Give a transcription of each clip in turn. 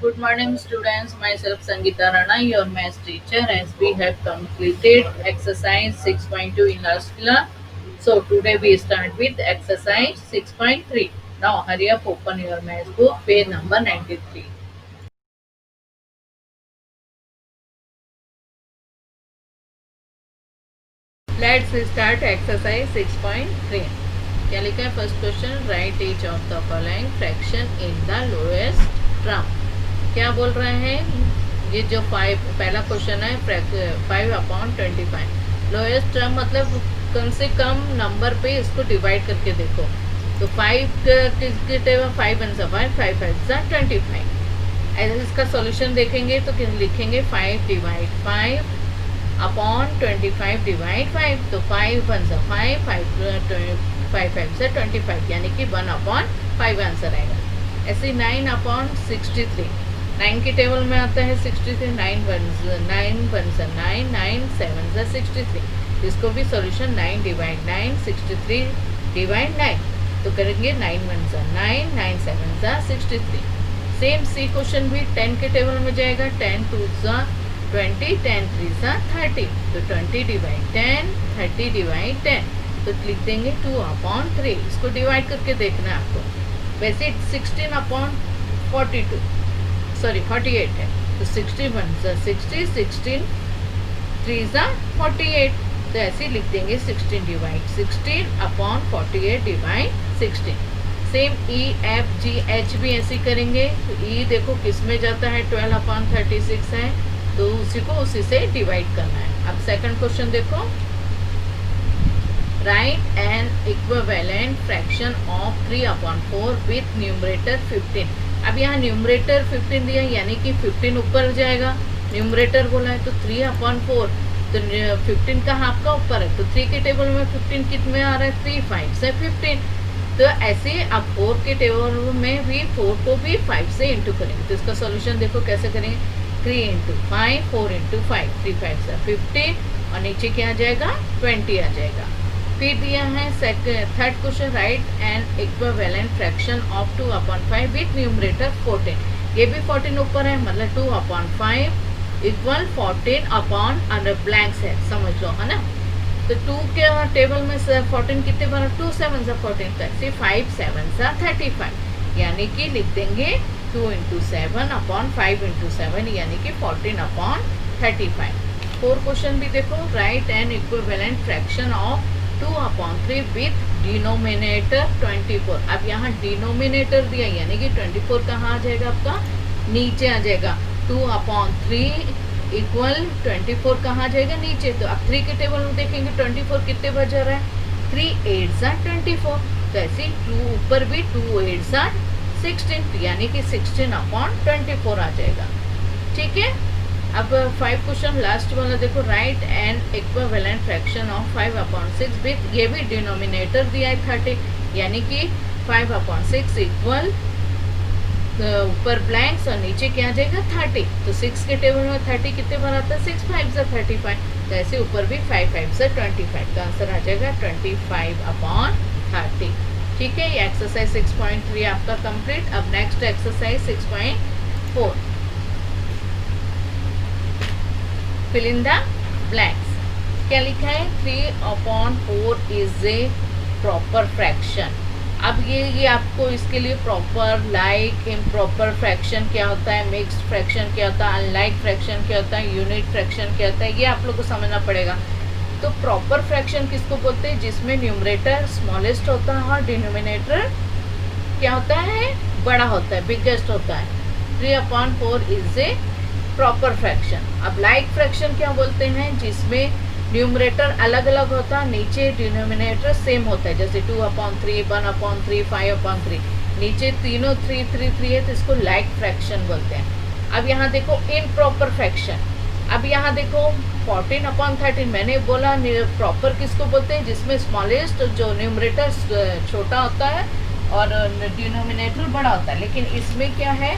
Good morning, students. Myself Sangeeta Rana, your math teacher, as we have completed exercise 6.2 in last class. So today we start with exercise 6.3. Now hurry up, open your math book, page number 93. Let's start exercise 6.3. क्या लिखा है? First question, right each of the following fraction in the lowest term. क्या बोल रहे हैं? ये जो पहला क्वेश्चन है 5/25. लोएस्ट टर्म मतलब कम से कम नंबर पे इसको डिवाइड करके देखो. तो 5 किसके टेबल 5 वन सा 5 5 5 सा 25. ऐसे इसका सॉल्यूशन देखेंगे तो लिखेंगे 5 डिवाइड 5 अपॉन 25 डिवाइड 5. तो 5 वन सा 5 5 5 से 25 यानी कि 1/5 आंसर आएगा. ऐसे 9/63. 9 की टेबल में आता है 63. 9 वन सा 9 9 7 सा 63. इसको भी सॉल्यूशन 9 डिवाइड 9 63 डिवाइड 9. तो करेंगे 9 वन सा 9 9 7 सा 63. सेम सी क्वेश्चन भी 10 के टेबल में जाएगा. 10 2 सा 20 10 3 सा 30. तो 20 डिवाइड 10 30 डिवाइड 10. तो लिख देंगे 2/3. इसको डिवाइड करके देखना है आपको. वैसे 16/42 सॉरी 48 है. तो 61 सा 60 16 3 सा 48. तो ऐसे लिख देंगे 16 divide 16/48 divide 16. Same E F G H भी ऐसे करेंगे. तो ई देखो किस में जाता है 12/36 है. तो उसी को उसी से डिवाइड करना है. अब सेकंड क्वेश्चन देखो. Right N equivalent fraction of 3/4 with numerator 15. अब यहाँ न्यूमरेटर 15 दिया यानी कि 15 ऊपर जाएगा. न्यूमरेटर बोला है तो 3/4. तो 15 का हाफ का ऊपर है. तो 3 के टेबल में 15 कितने आ रहा है 3 5 से 15. तो ऐसे अब 4 के टेबल में भी 4 को भी 5 से इंटू करेंगे. तो इसका सॉल्यूशन देखो कैसे करेंगे. 3 × 5 4 × 5 3 5 से 15 और नीचे क्या आ जाएगा 20 आ जाएगा. फिर दिया है third question. Right N equivalent fraction of 2/5 with numerator 14. ये भी 14 ऊपर है मतलब 2/5 इक्वल 14 अपॉन ब्लैंक्स है समझ लो है ना. तो 2 के टेबल में 14 कितने बना 2 7 सा 14 तक से 5 7 सा 35 यानी कि लिख देंगे 2 × 7 अपॉन 5 × 7 यानी कि 14/35. फोर क्वेश्चन भी देखो. Right N equivalent fraction of 2/3 with denominator 24. अब यहाँ डिनोमिनेटर दिया यानी कि 24 कहाँ आ जाएगा आपका नीचे आ जाएगा. 2/3 इक्वल 24 कहाँ आ जाएगा नीचे. तो अब 3 के टेबल में देखेंगे 24 कितने बजा रहा है 3 8 सा 24. तो ऐसे 2 ऊपर भी 2 8 सा 16 यानी कि 16/24 आ जाएगा. ठीक है. अब 5 क्वेश्चन लास्ट वाला देखो. Right N equivalent fraction of 5/6 with ये भी डिनोमिनेटर दिया है 30 यानी कि 5/6 इक्वल ऊपर ब्लैंक्स और नीचे क्या आ जाएगा 30. तो 6 के टेबल में 30 कितने बार आता है 6 5 से 35. तो ऐसे ऊपर भी 5 5 से 25. तो आंसर आ जाएगा 25/30. ठीक है. ये एक्सरसाइज 6.3 आपका कंप्लीट. अब next exercise 6.4. Fill in the blanks. क्या लिखा है 3/4 इज ए प्रॉपर फ्रैक्शन. अब ये आपको इसके लिए प्रॉपर लाइक इम्प्रॉपर फ्रैक्शन क्या होता है, मिक्स्ड फ्रैक्शन क्या होता है, अनलाइक फ्रैक्शन क्या होता है, यूनिट फ्रैक्शन क्या होता है, ये आप लोग को समझना पड़ेगा. तो प्रॉपर फ्रैक्शन किसको बोलते हैं जिसमें न्यूमरेटर स्मॉलेस्ट होता है और डिनोमिनेटर क्या होता है बड़ा होता है बिगेस्ट होता है. 3/4 इज ए प्रॉपर फ्रैक्शन. अब लाइक फ्रैक्शन क्या बोलते हैं जिसमें न्यूमरेटर अलग अलग होता है नीचे डिनोमिनेटर सेम होता है. जैसे 2/3 1/3 5/3 नीचे तीनों 3 3 3 है तो इसको लाइक फ्रैक्शन बोलते हैं. अब यहाँ देखो इम्प्रॉपर फ्रैक्शन. अब यहाँ देखो 14/13 मैंने बोला प्रॉपर किसको बोलते हैं जिसमें स्मॉलेस्ट जो न्यूमरेटर छोटा होता है और डिनोमिनेटर बड़ा होता है. लेकिन इसमें क्या है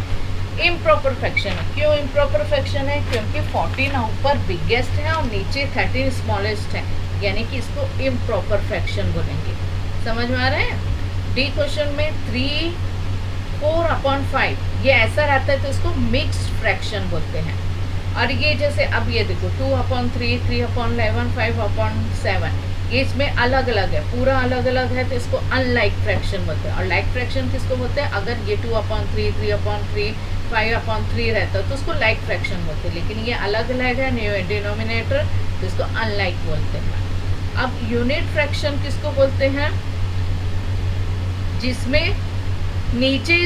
इम्प्रॉपर फ्रैक्शन है. क्यों इम्प्रॉपर फ्रैक्शन है क्योंकि 14 ऊपर बिगेस्ट है और नीचे 13 स्मॉलेस्ट है यानी कि इसको इम्प्रॉपर फ्रैक्शन बोलेंगे. समझ में आ रहा है. डी क्वेश्चन में 3 4/5 ये ऐसा रहता है तो इसको मिक्स्ड फ्रैक्शन बोलते हैं। और ये जैसे अब ये देखो 2/3, 3/11, 5/7, ये इसमें अलग अलग है, पूरा अलग अलग है तो इसको अनलाइक फ्रैक्शन बोलते हैं। और लाइक फ्रैक्शन किसको बोलते हैं? अगर ये 2/3, 3/3, 5/3 रहता है तो उसको लाइक फ्रैक्शन बोलते हैं, लेकिन ये अलग अलग है डिनोमिनेटर तो इसको अनलाइक बोलते हैं। अब यूनिट फ्रैक्शन किसको बोलते हैं? जिसमें नीचे,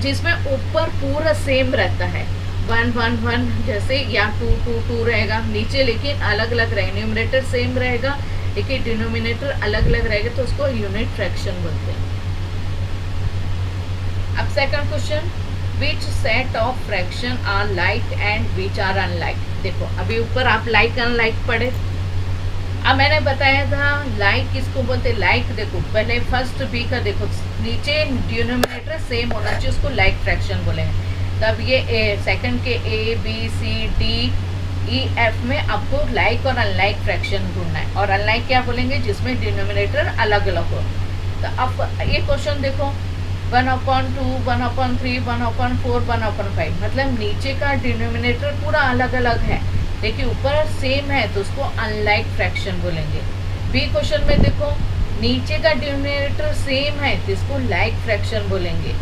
जिसमें ऊपर पूरा सेम रहता है, 1 1 1 जैसे, या 2 2 2 रहेगा नीचे, लेकिन अलग अलग रहेगा। न्यूमरेटर सेम रहेगा लेकिन डिनोमिनेटर अलग अलग रहेगा तो उसको यूनिट फ्रैक्शन बोलते हैं। अब second question, which set of fraction are like and which are unlike. देखो अभी ऊपर आप लाइक अनलाइक पढ़े, अब मैंने बताया था लाइक किसको बोलते हैं। लाइक देखो पहले फर्स्ट बी का देखो, नीचे डिनोमिनेटर सेम होना चाहिए, उसको लाइक फ्रैक्शन बोलेंगे। तब ये सेकंड के A B C D E F में आपको लाइक और अनलाइक फ्रैक्शन ढूंढना है। और अनलाइक क्या बोलेंगे? जिसमें डिनोमिनेटर अलग अलग हो। तो अब ये क्वेश्चन देखो 1/2, 1/3, 1/4, 1/5, मतलब नीचे का डिनोमिनेटर पूरा अलग अलग है लेकिन ऊपर सेम है तो उसको अनलाइक फ्रैक्शन बोलेंगे। बी क्वेश्चन में देखो नीचे का डिनोमिनेटर सेम है तो इसको लाइक फ्रैक्शन बोलेंगे।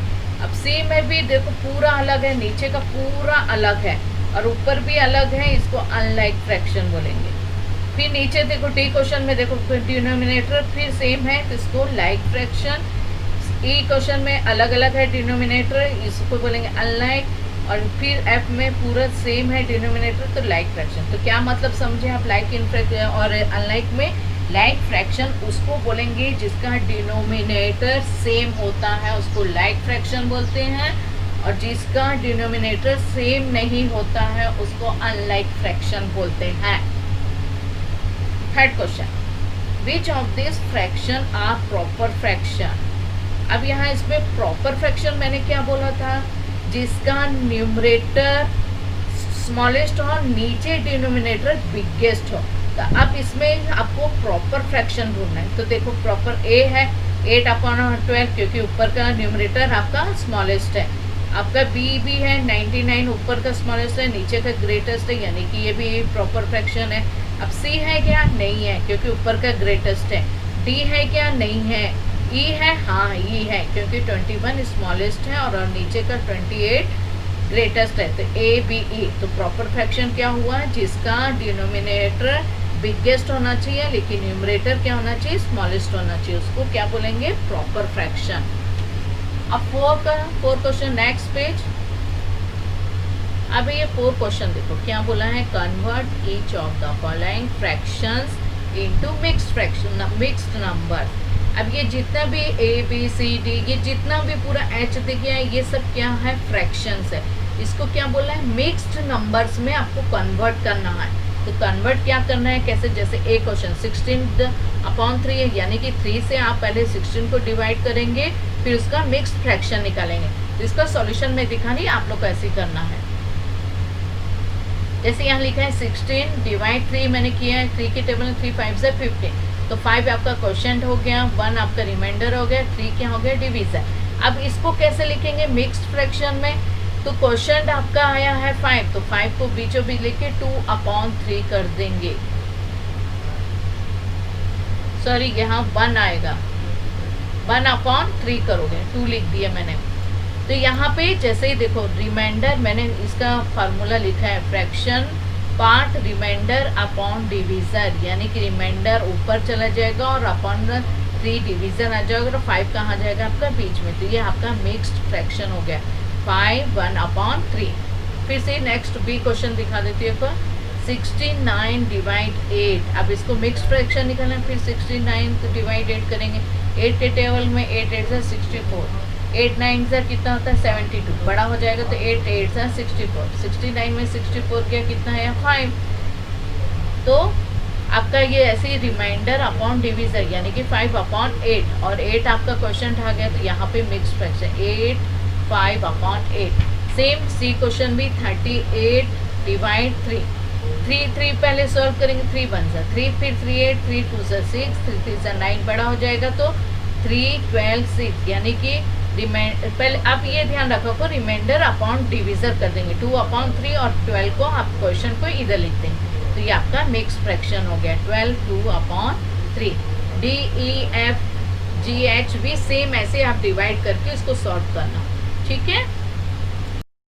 अब सी में भी देखो पूरा अलग है, नीचे का पूरा अलग है और ऊपर भी अलग है, इसको अनलाइक फ्रैक्शन बोलेंगे। फिर नीचे देखो डी क्वेश्चन में देखो डिनोमिनेटर फिर सेम है तो इसको लाइक फ्रैक्शन। ई क्वेश्चन में अलग अलग है डिनोमिनेटर, इसको बोलेंगे अनलाइक। और फिर एफ में पूरा सेम है डिनोमिनेटर तो लाइक फ्रैक्शन। तो क्या मतलब समझे आप? लाइक इन और अनलाइक में लाइक फ्रैक्शन उसको बोलेंगे जिसका डिनोमिनेटर सेम होता है, उसको लाइक फ्रैक्शन बोलते हैं। और जिसका डिनोमिनेटर सेम नहीं होता है उसको अनलाइक फ्रैक्शन बोलते हैं। Third question, which of this fraction are proper fraction. अब यहाँ इसमें प्रॉपर फ्रैक्शन मैंने क्या बोला था? जिसका न्यूमरेटर स्मॉलेस्ट हो, नीचे डिनोमिनेटर बिगेस्ट हो। तो अब इसमें आपको प्रॉपर फ्रैक्शन ढूंढना है। तो देखो प्रॉपर ए है 8/12 क्योंकि ऊपर का न्यूमरेटर आपका स्मॉलेस्ट है। आपका बी भी है 99, ऊपर का स्मॉलेस्ट है नीचे का ग्रेटेस्ट है, यानी कि ये भी प्रॉपर फ्रैक्शन है। अब सी है क्या? नहीं है क्योंकि ऊपर का ग्रेटेस्ट है। डी है क्या? नहीं है। ई है? हाँ ई है क्योंकि 21 स्मॉलेस्ट है और नीचे का 28 ग्रेटेस्ट है। तो ए बी ई, तो प्रॉपर फ्रैक्शन क्या हुआ? जिसका डिनोमिनेटर बिगेस्ट होना चाहिए लेकिन न्यूमरेटर क्या होना चाहिए? स्मॉलेस्ट होना चाहिए, उसको क्या बोलेंगे? Proper fraction. अब फोर क्वेश्चन नेक्स्ट पेज। अब ये 4 क्वेश्चन देखो क्या बोला है? Convert each of the following fractions into mixed fraction, mixed number. अब ये जितना भी ए बी सी डी, ये जितना भी पूरा एच दिख गया है, ये सब क्या है? फ्रैक्शंस है। इसको क्या बोला है? मिक्स्ड नंबर्स में आपको कन्वर्ट करना है। तो कन्वर्ट क्या करना है? कैसे? जैसे ए क्वेश्चन 16/3 है, यानी कि 3 से आप पहले 16 को डिवाइड करेंगे फिर उसका मिक्स्ड फ्रैक्शन निकालेंगे। तो इसका सॉल्यूशन में दिखा नहीं, आप लोग को ऐसे ही करना है। जैसे यहाँ लिखा है 16 डिवाइड 3 मैंने किया है, 3 के टेबल में 3 5 से 15, तो 5 आपका क्वोशिएंट हो गया, 1 आपका रिमाइंडर हो गया, 3 क्या हो गया? डिवीजन। अब इसको कैसे लिखेंगे मिक्स्ड फ्रैक्शन में? तो क्वोशिएंट आपका आया है 5, तो 5 को बीचों बीच लेके 2/3 कर देंगे। सॉरी यहाँ 1 आएगा, 1/3 करोगे, 2 लिख दिया मैंने। तो यहाँ पे जैसे ही देखो रिमाइंडर, मैंने इसका फार्मूला लिखा है fraction part reminder upon division, यानी कि रिमाइंडर ऊपर चला जाएगा और अपॉन 3 डिवीजन आ जाएगा और 5 कहाँ जाएगा? आपका बीच में। तो ये आपका मिक्स्ड फ्रैक्शन हो गया 5 1/3। फिर से नेक्स्ट बी क्वेश्चन दिखा देती है। 69 डिवाइड 8, अब इसको मिक्स्ड फ्रैक्शन निकालना, फिर 69 डिवाइड 8 करेंगे। 8 के टेबल में 8 8 से 64, 8 9 से कितना होता है? 72, बड़ा हो जाएगा तो 8 8 से 64, 69 में 64 क्या कितना है? 5। तो आपका ये ऐसे ही रिमाइंडर अपॉन डिवीजन, यानी कि 5/8, और 8 आपका क्वेश्चन आ गया तो यहाँ पे मिक्स्ड फ्रैक्शन 8 5/8। सेम सी क्वेश्चन भी 38 डिवाइड 3, 3 पहले सॉल्व करेंगे, 3 1 से 3, फिर 3 8, 3 2 से 6, 3 3 से 9, बड़ा हो जाएगा तो 3 12 6, यानी कि पहले आप ये ध्यान रखो को रिमाइंडर अपॉन डिविजर कर देंगे 2/3 और 12 को आप क्वेश्चन को इधर लिखते हैं, तो ये आपका मिक्स फ्रैक्शन हो गया 12 2/3। D E F G H भी सेम ऐसे आप डिवाइड करके इसको सॉल्व करना, ठीक है।